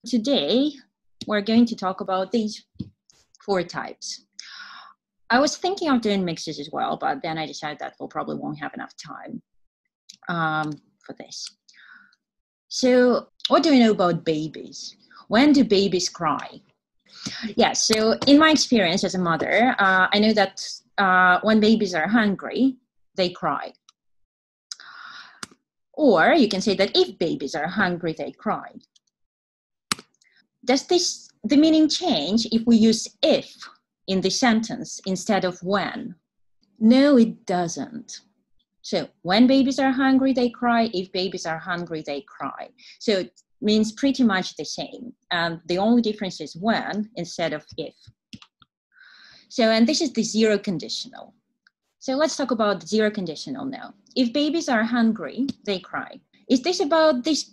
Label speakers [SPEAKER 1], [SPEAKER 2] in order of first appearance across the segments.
[SPEAKER 1] Today, we're going to talk about these 4 types. I was thinking of doing mixes as well, but then I decided that we'll probably won't have enough time for this. So what do we know about babies? When do babies cry? Yeah, so in my experience as a mother, I know that when babies are hungry, they cry. Or you can say that if babies are hungry, they cry. Does the meaning change if we use if in the sentence instead of when? No, it doesn't. So when babies are hungry, they cry. If babies are hungry, they cry. So it means pretty much the same. And the only difference is when instead of if. So, and this is the zero conditional. So let's talk about the zero conditional now. If babies are hungry, they cry. Is this about this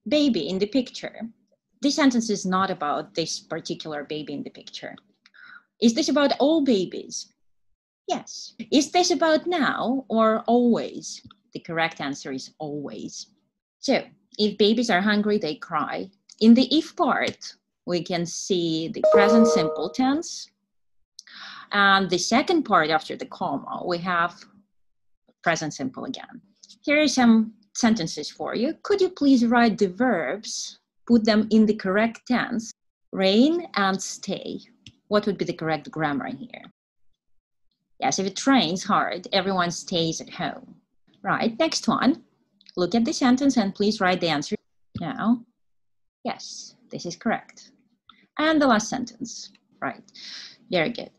[SPEAKER 1] baby in the picture? This sentence is not about this particular baby in the picture. Is this about all babies? Yes. Is this about now or always? The correct answer is always. So if babies are hungry, they cry. In the if part, we can see the present simple tense. And the second part after the comma, we have present simple again. Here are some sentences for you. Could you please write the verbs, put them in the correct tense, rain and stay? What would be the correct grammar here? Yes, if it rains hard, everyone stays at home. Right, next one. Look at the sentence and please write the answer now. Yes, this is correct. And the last sentence. Right, very good.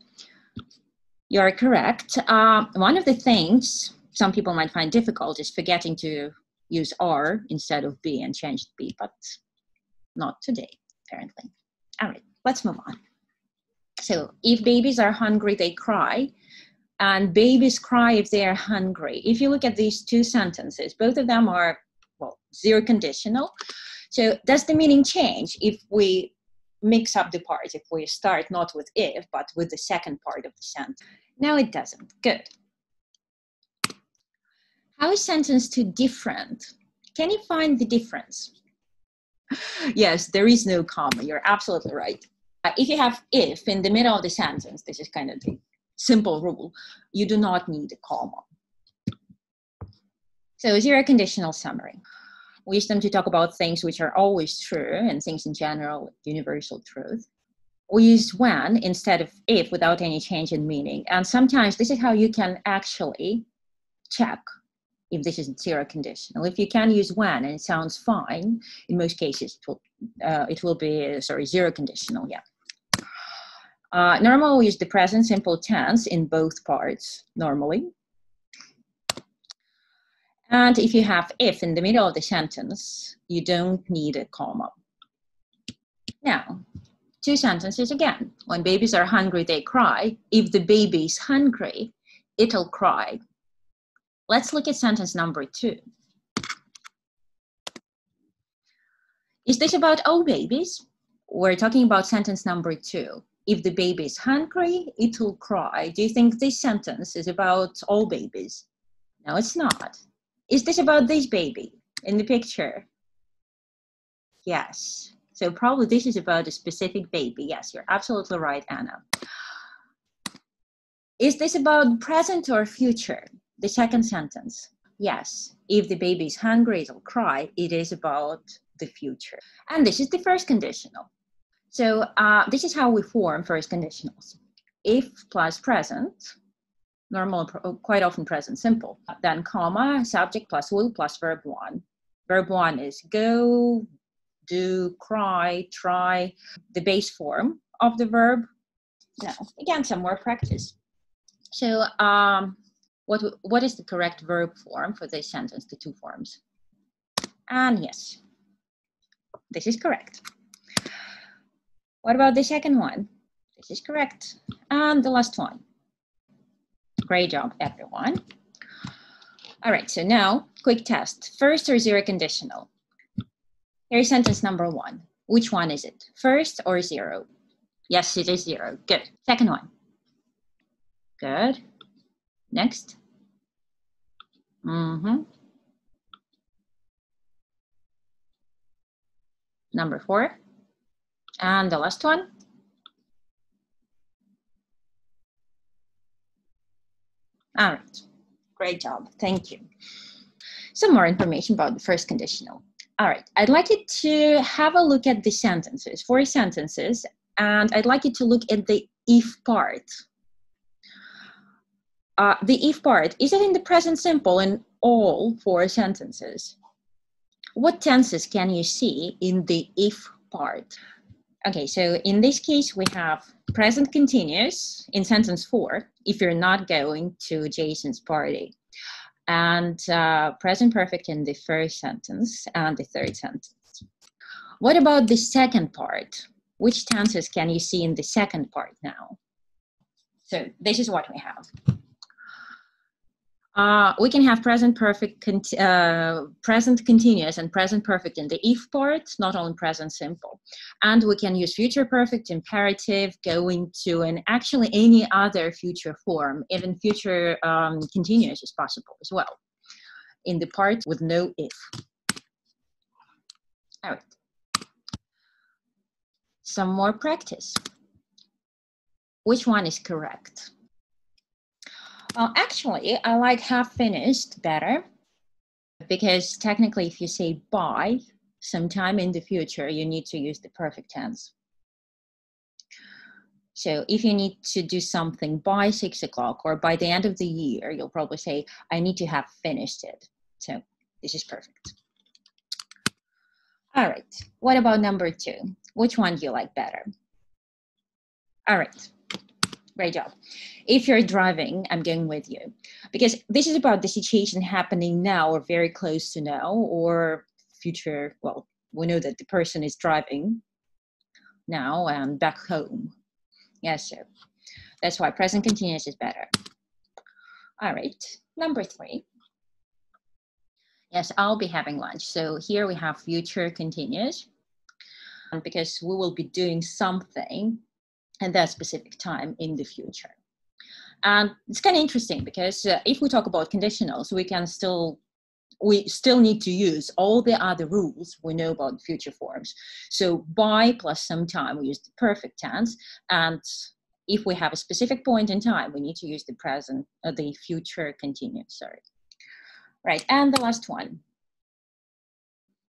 [SPEAKER 1] You're correct. One of the things some people might find difficult is forgetting to use are instead of be and change the be, but not today, apparently. All right, let's move on. So if babies are hungry, they cry. And babies cry if they are hungry. If you look at these 2 sentences, both of them are, well, zero conditional. So does the meaning change if we mix up the parts, if we start not with if, but with the second part of the sentence? No, it doesn't. Good. How is sentence 2 different? Can you find the difference? Yes, there is no comma. You're absolutely right. If you have if in the middle of the sentence, this is kind of the simple rule, you do not need a comma. So zero conditional summary. We use them to talk about things which are always true and things in general, universal truth. We use when instead of if without any change in meaning. And sometimes this is how you can actually check if this is zero conditional. If you can use when and it sounds fine, in most cases it will be zero conditional, yeah. Normally we use the present simple tense in both parts, normally. And if you have if in the middle of the sentence, you don't need a comma. Now, 2 sentences again. When babies are hungry, they cry. If the baby is hungry, it'll cry. Let's look at sentence number 2. Is this about all babies? We're talking about sentence number 2. If the baby is hungry, it will cry. Do you think this sentence is about all babies? No, it's not. Is this about this baby in the picture? Yes. So probably this is about a specific baby. Yes, you're absolutely right, Anna. Is this about present or future? The second sentence. Yes. If the baby is hungry, it'll cry. It is about the future. And this is the first conditional. So this is how we form first conditionals. If plus present, normal, quite often present simple. Then comma, subject plus will plus verb 1. Verb 1 is go, do, cry, try. The base form of the verb. Now, again, some more practice. So what is the correct verb form for this sentence, the 2 forms? And yes, this is correct. What about the second one? This is correct. And the last one. Great job, everyone. All right, so now, quick test. First or zero conditional? Here's sentence number 1. Which one is it? First or zero? Yes, it is 0. Good. Second one. Good. Next. Number 4. And the last one. All right, great job, thank you. Some more information about the first conditional. All right, I'd like you to have a look at the sentences, 4 sentences, and I'd like you to look at the if part. The if part, is it in the present simple in all 4 sentences? What tenses can you see in the if part? Okay, so in this case, we have present continuous in sentence 4, if you're not going to Jason's party, and present perfect in the first sentence and the third sentence. What about the second part? Which tenses can you see in the second part now? So this is what we have. We can have present perfect, present continuous and present perfect in the if part, not only present simple. And we can use future perfect, imperative, going to, and actually any other future form, even future continuous is possible as well, in the part with no if. All right. Some more practice. Which one is correct? Well, actually, I like have finished better, because technically if you say by sometime in the future, you need to use the perfect tense. So if you need to do something by 6 o'clock or by the end of the year, you'll probably say, I need to have finished it. So this is perfect. All right, what about number 2? Which one do you like better? All right. Great job. If you're driving, I'm going with you, because this is about the situation happening now or very close to now or future. Well, we know that the person is driving now and back home. Yes, so that's why present continuous is better. All right, number 3. Yes, I'll be having lunch. So here we have future continuous, because we will be doing something at that specific time in the future. And it's kind of interesting because if we talk about conditionals, we still need to use all the other rules we know about future forms. So by plus some time, we use the perfect tense. And if we have a specific point in time, we need to use the present, the future continuous, sorry. Right, and the last one.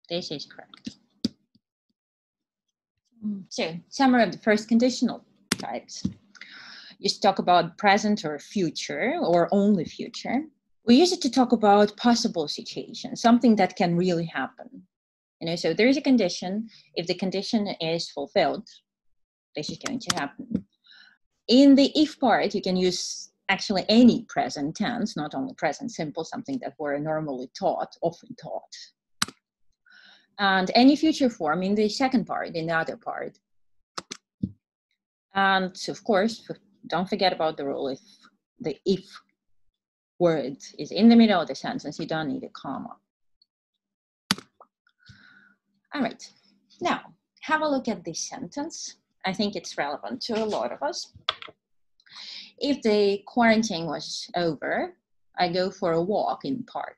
[SPEAKER 1] This is correct. So, summary of the first conditional types. You talk about present or future or only future. We use it to talk about possible situations, something that can really happen. So there is a condition. If the condition is fulfilled, this is going to happen. In the if part, you can use actually any present tense, not only present simple, something that we're normally taught, often taught. And any future form in the second part, in the other part. And of course, don't forget about the rule. If the if word is in the middle of the sentence, you don't need a comma. All right, now have a look at this sentence. I think it's relevant to a lot of us. If the quarantine was over, I go for a walk in the park.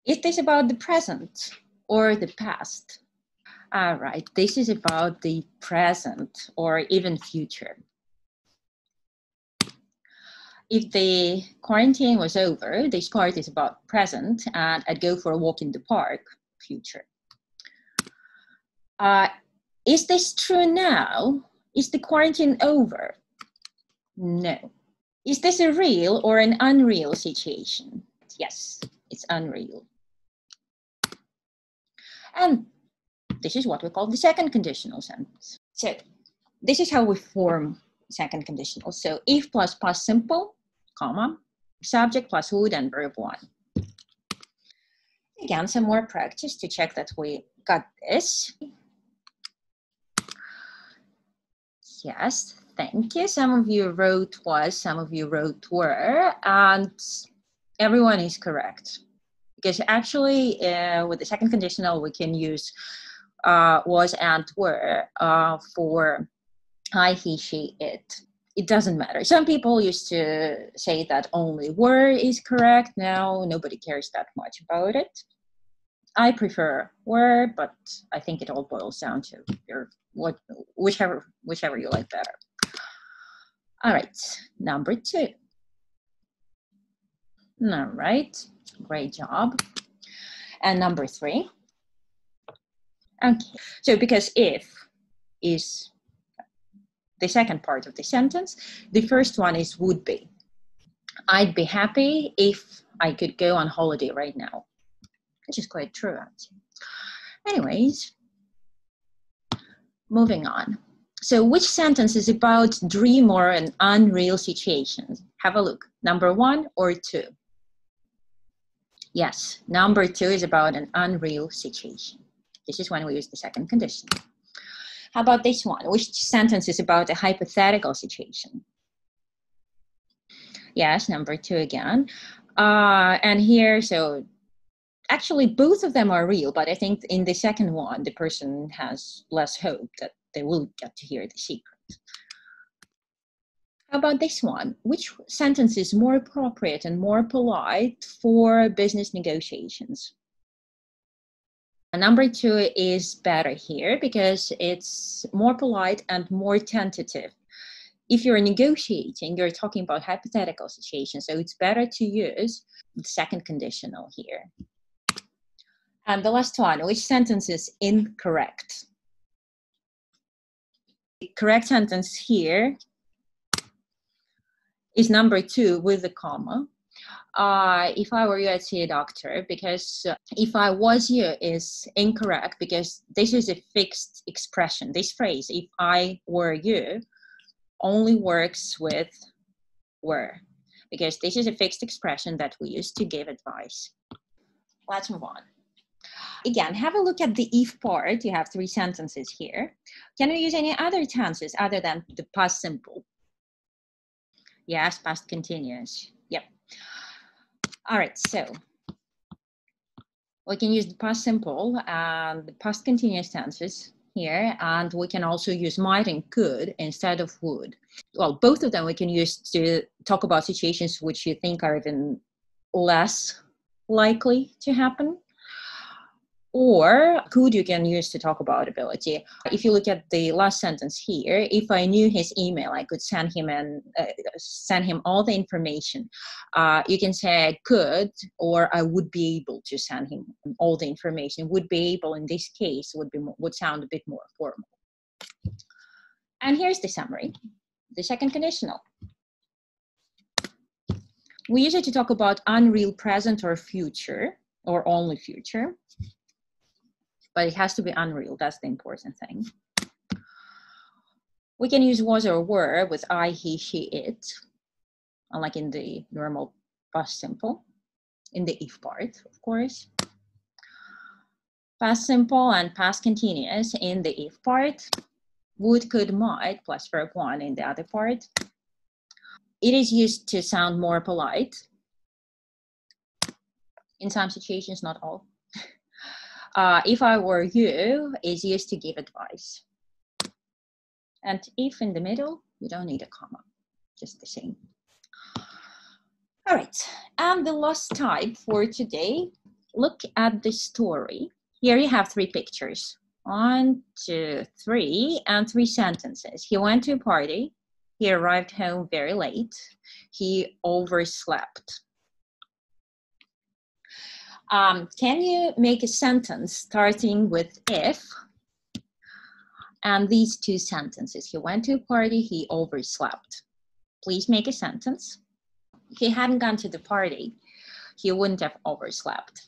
[SPEAKER 1] Is this about the present or the past? All right, this is about the present or even future. If the quarantine was over, this part is about present, and I'd go for a walk in the park, future. Is this true now? Is the quarantine over? No. Is this a real or an unreal situation? Yes, it's unreal. And this is what we call the second conditional sentence. So this is how we form second conditional. So if plus past simple, comma, subject plus would and verb 1. Again, some more practice to check that we got this. Yes, thank you. Some of you wrote was, some of you wrote were, and everyone is correct. Because actually, with the second conditional, we can use was and were for I, he, she, it. It doesn't matter. Some people used to say that only were is correct. Now, nobody cares that much about it. I prefer were, but I think it all boils down to whichever you like better. All right, number 2. All right, great job. And number 3. Okay, so because if is the second part of the sentence, the first one is would be. I'd be happy if I could go on holiday right now, which is quite true, actually. Anyways, moving on. So which sentence is about dream or an unreal situation? Have a look. Number 1 or 2? Yes, number 2 is about an unreal situation. This is when we use the second condition. How about this one? Which sentence is about a hypothetical situation? Yes, number 2 again. And here, so actually both of them are real, but I think in the second one, the person has less hope that they will get to hear the secret. How about this one? Which sentence is more appropriate and more polite for business negotiations? Number 2 is better here because it's more polite and more tentative. If you're negotiating, you're talking about hypothetical situations, so it's better to use the second conditional here. And the last one, which sentence is incorrect? The correct sentence here is number 2 with the comma. If I were you, I'd say a doctor, because if I was you is incorrect because this is a fixed expression. This phrase, if I were you, only works with were, because this is a fixed expression that we use to give advice. Let's move on. Again, have a look at the if part. You have 3 sentences here. Can we use any other tenses other than the past simple? Yes, past continuous. Yep. All right, so we can use the past simple and the past continuous tenses here, and we can also use might and could instead of would. Well, both of them we can use to talk about situations which you think are even less likely to happen. Or could you can use to talk about ability. If you look at the last sentence here, if I knew his email, I could send him all the information. You can say I could, or I would be able to send him all the information. Would be able in this case would sound a bit more formal. And here's the summary. The second conditional. We use it to talk about unreal present or future, or only future. But it has to be unreal. That's the important thing. We can use was or were with I, he, she, it, unlike in the normal past simple, in the if part, of course. Past simple and past continuous in the if part. Would, could, might, plus verb 1 in the other part. It is used to sound more polite. In some situations, not all. If I were you is used to give advice. And if in the middle, you don't need a comma, just the same. All right, and the last type for today, look at the story. Here you have 3 pictures. 1, 2, 3, and 3 sentences. He went to a party. He arrived home very late. He overslept. Can you make a sentence starting with if and these 2 sentences? He went to a party, he overslept. Please make a sentence. If he hadn't gone to the party, he wouldn't have overslept.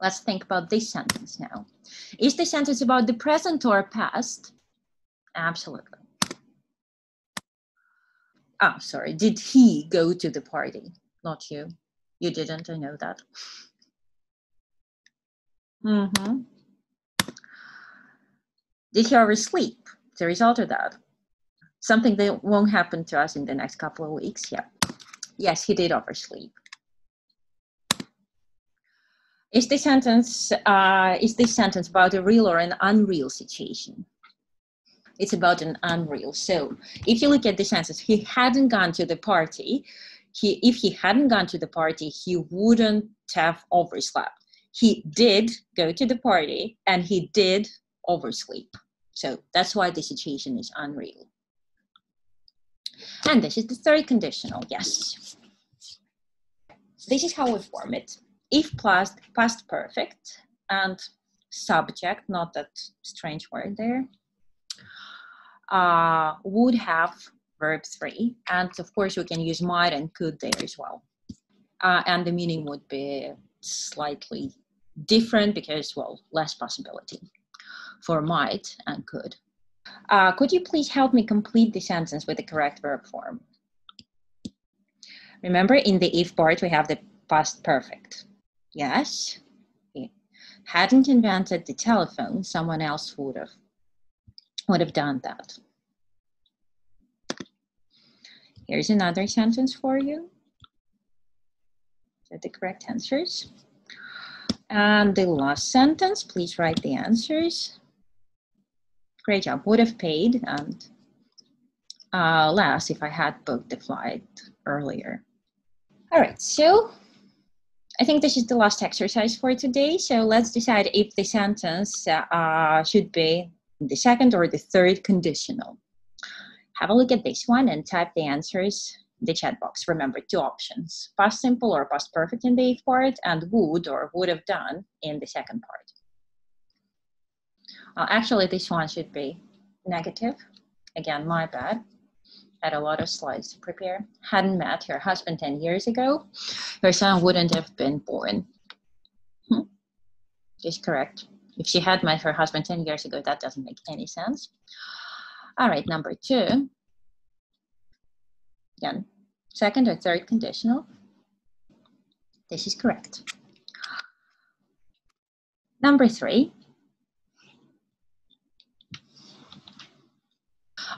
[SPEAKER 1] Let's think about this sentence now. Is the sentence about the present or past? Absolutely. Oh, sorry. Did he go to the party? Not you. You didn't, I know that. Did he oversleep? The result of that. Something that won't happen to us in the next couple of weeks. Yeah. Yes, he did oversleep. Is this sentence about a real or an unreal situation? It's about an unreal. So if you look at the sentence, he hadn't gone to the party, if he hadn't gone to the party, he wouldn't have overslept. He did go to the party and he did oversleep. So that's why the situation is unreal. And this is the third conditional, yes. This is how we form it. If plus past perfect and subject, not that strange word there, would have verb 3. And of course, we can use might and could there as well. And the meaning would be slightly different because, well, less possibility for might and could. Could you please help me complete the sentence with the correct verb form? Remember, in the if part, we have the past perfect. Yes, he hadn't invented the telephone, someone else would have done that. Here's another sentence for you. So the correct answers. And the last sentence, please write the answers. Great job. Would have paid and less if I had booked the flight earlier. All right, so I think this is the last exercise for today. So let's decide if the sentence should be the second or the third conditional. Have a look at this one and type the answers in the chat box. Remember, 2 options, past simple or past perfect in the if part and would or would have done in the second part. Actually, this one should be negative. Again, my bad. Had a lot of slides to prepare. Hadn't met her husband 10 years ago, her son wouldn't have been born. Is correct. If she had met her husband 10 years ago, that doesn't make any sense. All right, number 2. Again, second or third conditional. This is correct. Number 3.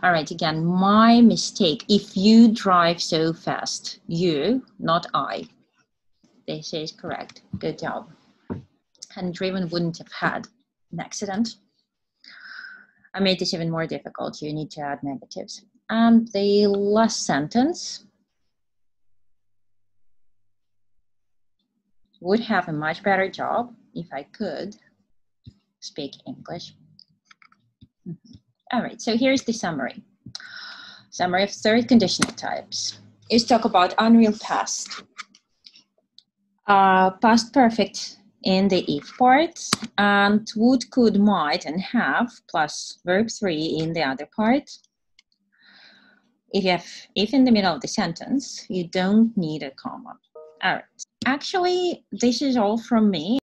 [SPEAKER 1] All right, again, my mistake. If you drive so fast, you, not I. This is correct. Good job. Hadn't driven, wouldn't have had an accident. I made this even more difficult. You need to add negatives. And the last sentence would have a much better job if I could speak English. All right, so here's the summary. Summary of third conditional types is talk about unreal past. Past perfect in the if part, and would, could, might, and have, plus verb 3 in the other part. If you have if in the middle of the sentence, you don't need a comma. All right. Actually, this is all from me.